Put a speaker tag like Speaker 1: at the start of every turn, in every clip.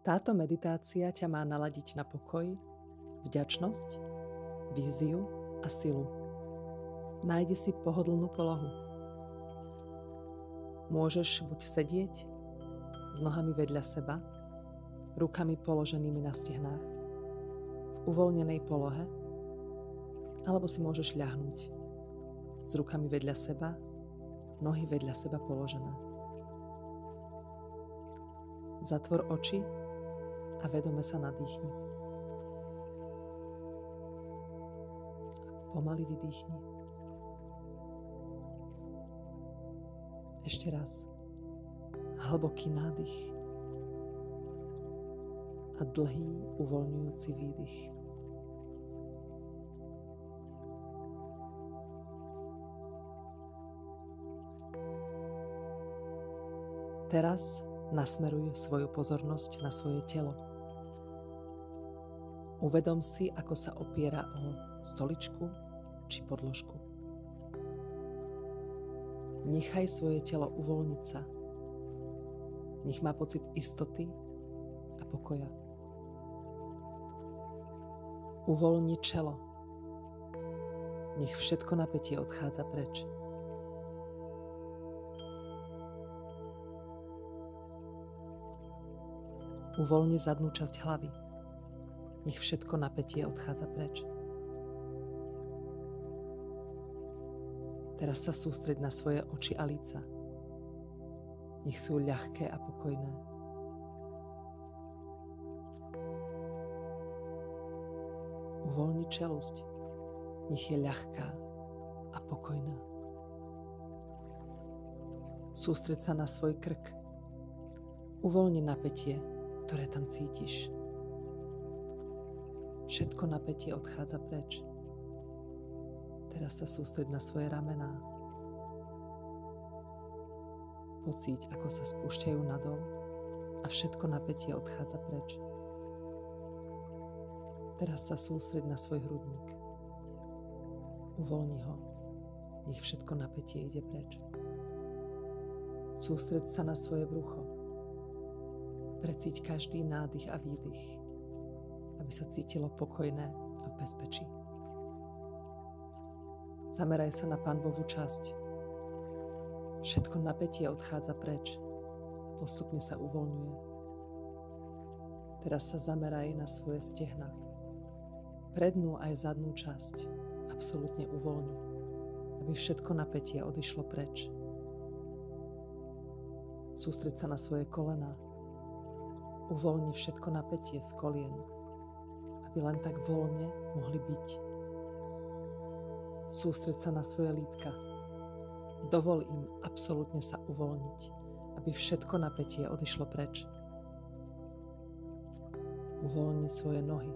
Speaker 1: Táto meditácia ťa má naladiť na pokoj, vďačnosť, víziu a silu. Nájdi si pohodlnú polohu. Môžeš buď sedieť s nohami vedľa seba, rukami položenými na stehnách, v uvoľnenej polohe, alebo si môžeš ľahnúť s rukami vedľa seba, nohy vedľa seba položené. Zatvor oči a vedome sa nadýchni. Pomaly vydýchni. Ešte raz. Hlboký nádych a dlhý uvoľňujúci výdych. Teraz nasmeruj svoju pozornosť na svoje telo. Uvedom si, ako sa opiera o stoličku či podložku. Nechaj svoje telo uvoľniť sa. Nech má pocit istoty a pokoja. Uvoľni čelo. Nech všetko napätie odchádza preč. Uvoľni zadnú časť hlavy. Nech všetko napätie odchádza preč. Teraz sa sústreď na svoje oči a líca. Nech sú ľahké a pokojné. Uvoľni čelusť. Nech je ľahká a pokojná. Sústreď sa na svoj krk. Uvoľni napätie, ktoré tam cítiš. Všetko napätie odchádza preč. Teraz sa sústreď na svoje ramená. Pocíť, ako sa spúšťajú nadol a všetko napätie odchádza preč. Teraz sa sústreď na svoj hrudník. Uvoľni ho. Nech všetko napätie ide preč. Sústreď sa na svoje brucho. Precíť každý nádych a výdych, aby sa cítilo pokojné a v bezpečí. Zameraj sa na panvovú časť. Všetko napätie odchádza preč. Postupne sa uvoľňuje. Teraz sa zameraj na svoje stehná. Prednú aj zadnú časť absolútne uvoľni, aby všetko napätie odišlo preč. Sústreď sa na svoje kolená. Uvoľni všetko napätie z kolien, aby len tak voľne mohli byť. Sústreď sa na svoje lítka. Dovol im absolútne sa uvoľniť, aby všetko napätie odišlo preč. Uvoľni svoje nohy.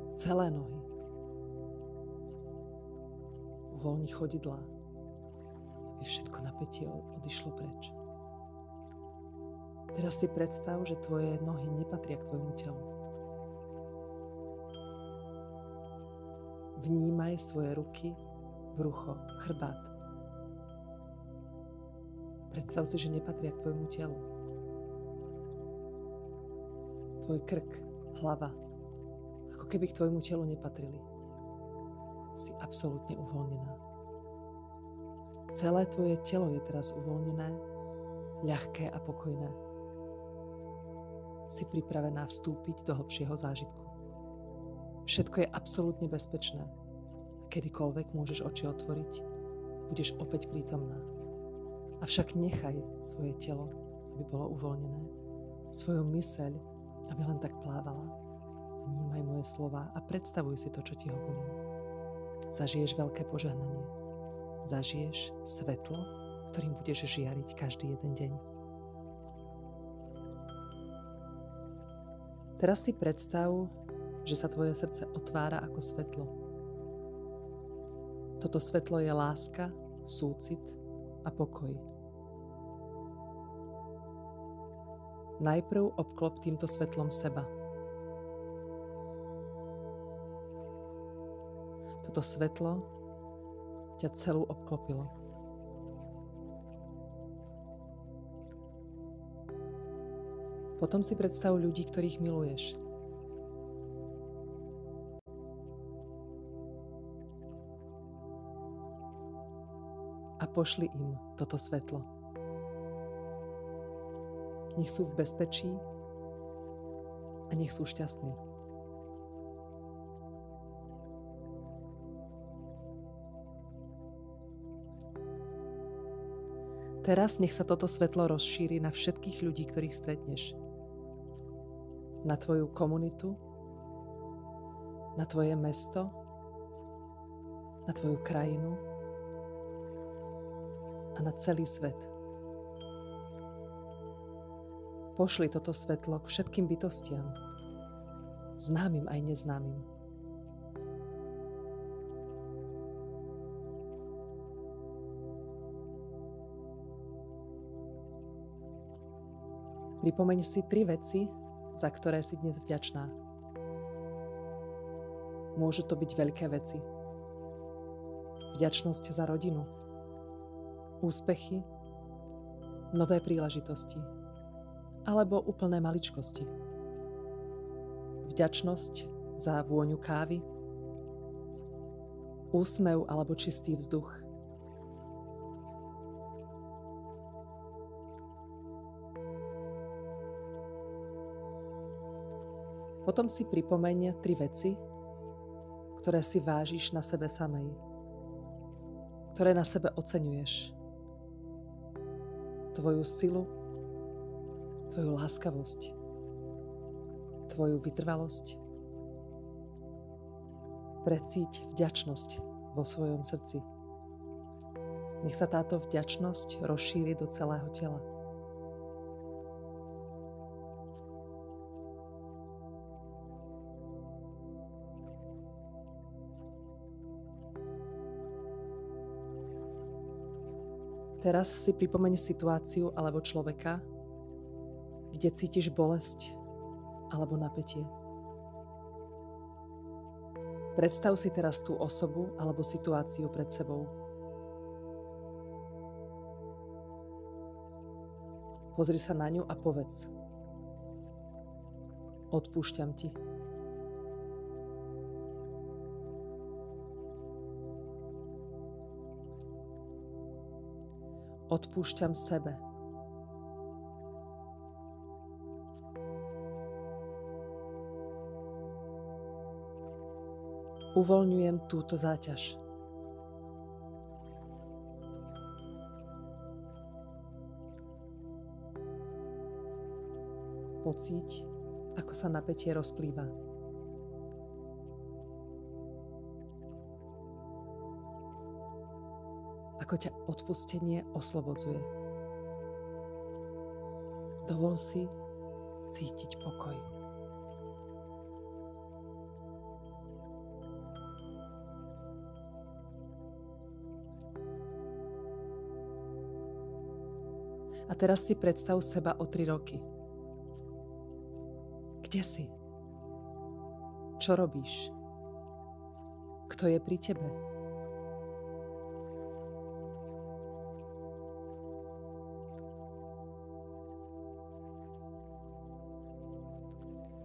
Speaker 1: Celé nohy. Uvoľni chodidlá, aby všetko napätie odišlo preč. Teraz si predstav, že tvoje nohy nepatria k tvojmu telu. Vnímaj svoje ruky, brucho, chrbát. Predstav si, že nepatria k tvojmu telu. Tvoj krk, hlava, ako keby k tvojmu telu nepatrili. Si absolútne uvoľnená. Celé tvoje telo je teraz uvoľnené, ľahké a pokojné. Si pripravená vstúpiť do hlbšieho zážitku. Všetko je absolútne bezpečné. Kedykoľvek môžeš oči otvoriť, budeš opäť prítomná. Avšak nechaj svoje telo, aby bolo uvoľnené, svoju myseľ, aby len tak plávala. Vnímaj moje slová a predstavuj si to, čo ti hovorím. Zažiješ veľké požehnanie. Zažiješ svetlo, ktorým budeš žiariť každý jeden deň. Teraz si predstav, že sa tvoje srdce otvára ako svetlo. Toto svetlo je láska, súcit a pokoj. Najprv obklop týmto svetlom seba. Toto svetlo ťa celú obklopilo. Potom si predstav ľudí, ktorých miluješ. A pošli im toto svetlo. Nech sú v bezpečí a nech sú šťastní. Teraz nech sa toto svetlo rozšíri na všetkých ľudí, ktorých stretneš. Na tvoju komunitu, na tvoje mesto, na tvoju krajinu a na celý svet. Pošli toto svetlo k všetkým bytostiam, známym aj neznámym. Pripomeň si 3 veci, za ktoré si dnes vďačná. Môžu to byť veľké veci. Vďačnosť za rodinu, úspechy, nové príležitosti alebo úplné maličkosti. Vďačnosť za vôňu kávy, úsmev alebo čistý vzduch. Potom si pripomeň 3 veci, ktoré si vážiš na sebe samej, ktoré na sebe oceňuješ. Tvoju silu, tvoju láskavosť, tvoju vytrvalosť. Precíť vďačnosť vo svojom srdci. Nech sa táto vďačnosť rozšíri do celého tela. Teraz si pripomeň situáciu alebo človeka, kde cítiš bolesť alebo napätie. Predstav si teraz tú osobu alebo situáciu pred sebou. Pozri sa na ňu a povedz: odpúšťam ti. Odpúšťam sebe. Uvoľňujem túto záťaž. Pocíť, ako sa napätie rozplýva. Ako ťa odpustenie oslobodzuje. Dovol si cítiť pokoj. A teraz si predstav seba o 3 roky. Kde si? Čo robíš? Kto je pri tebe?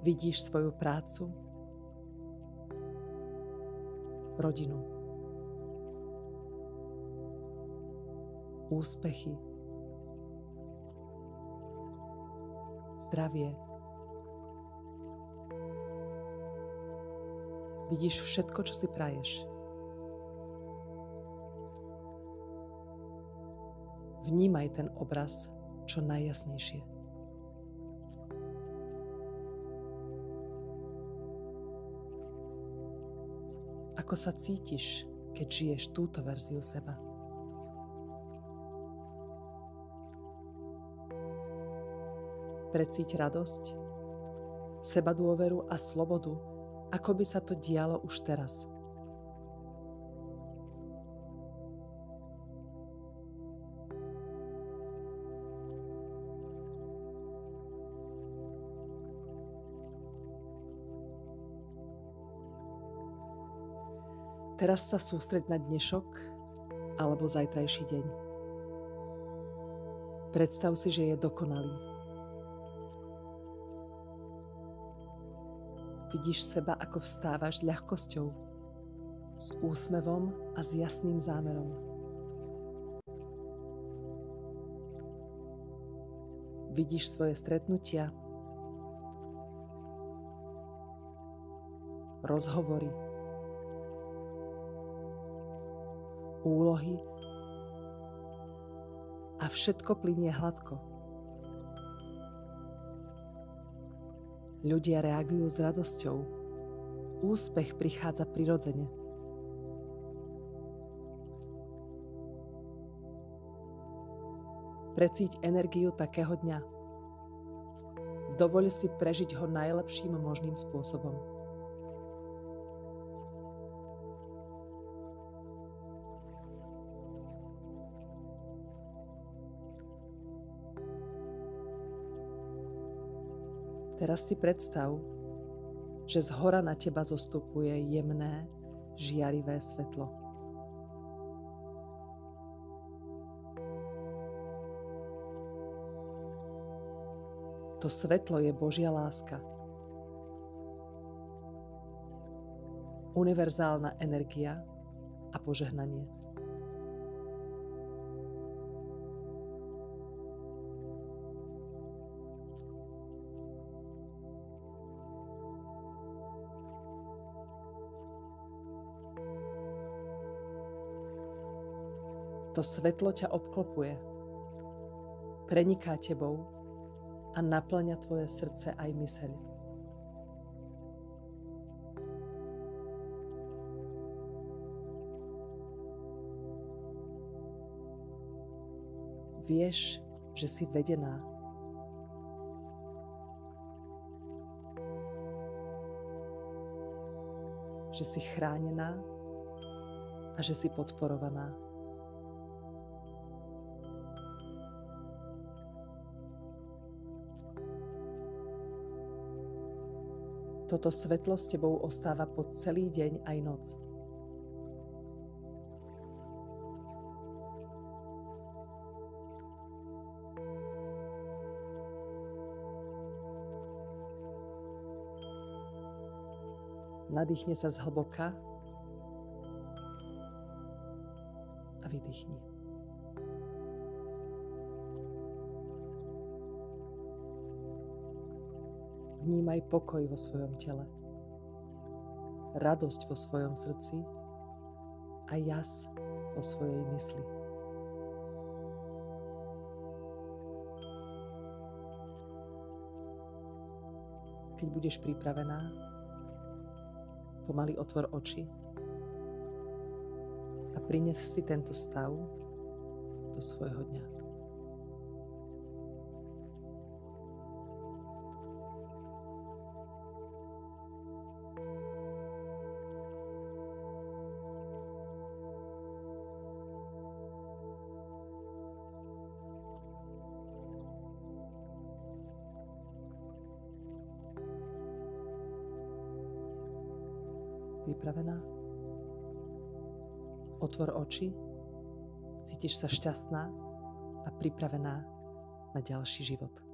Speaker 1: Vidíš svoju prácu, rodinu, úspechy, zdravie. Vidíš všetko, čo si praješ. Vnímaj ten obraz čo najjasnejšie. Ako sa cítiš, keď žiješ túto verziu seba? Precíť radosť, sebadôveru a slobodu, ako by sa to dialo už teraz. Teraz sa sústreď na dnešok alebo zajtrajší deň. Predstav si, že je dokonalý. Vidíš seba, ako vstávaš s ľahkosťou, s úsmevom a s jasným zámerom. Vidíš svoje stretnutia, rozhovory, úlohy a všetko plynie hladko. Ľudia reagujú s radosťou. Úspech prichádza prirodzene. Precíť energiu takého dňa. Dovoľ si prežiť ho najlepším možným spôsobom. Teraz si predstav, že zhora na teba zostupuje jemné, žiarivé svetlo. To svetlo je Božia láska. Univerzálna energia a požehnanie. To svetlo ťa obklopuje, preniká tebou a naplňa tvoje srdce aj myseľ. Vieš, že si vedená. Že si chránená a že si podporovaná. Toto svetlo s tebou ostáva po celý deň aj noc. Nadýchni sa zhlboka a vydýchni. Vnímaj pokoj vo svojom tele, radosť vo svojom srdci a jas vo svojej mysli. Keď budeš pripravená, pomaly otvor oči a prines si tento stav do svojho dňa. Pripravená? Otvor oči, cítiš sa šťastná a pripravená na ďalší život.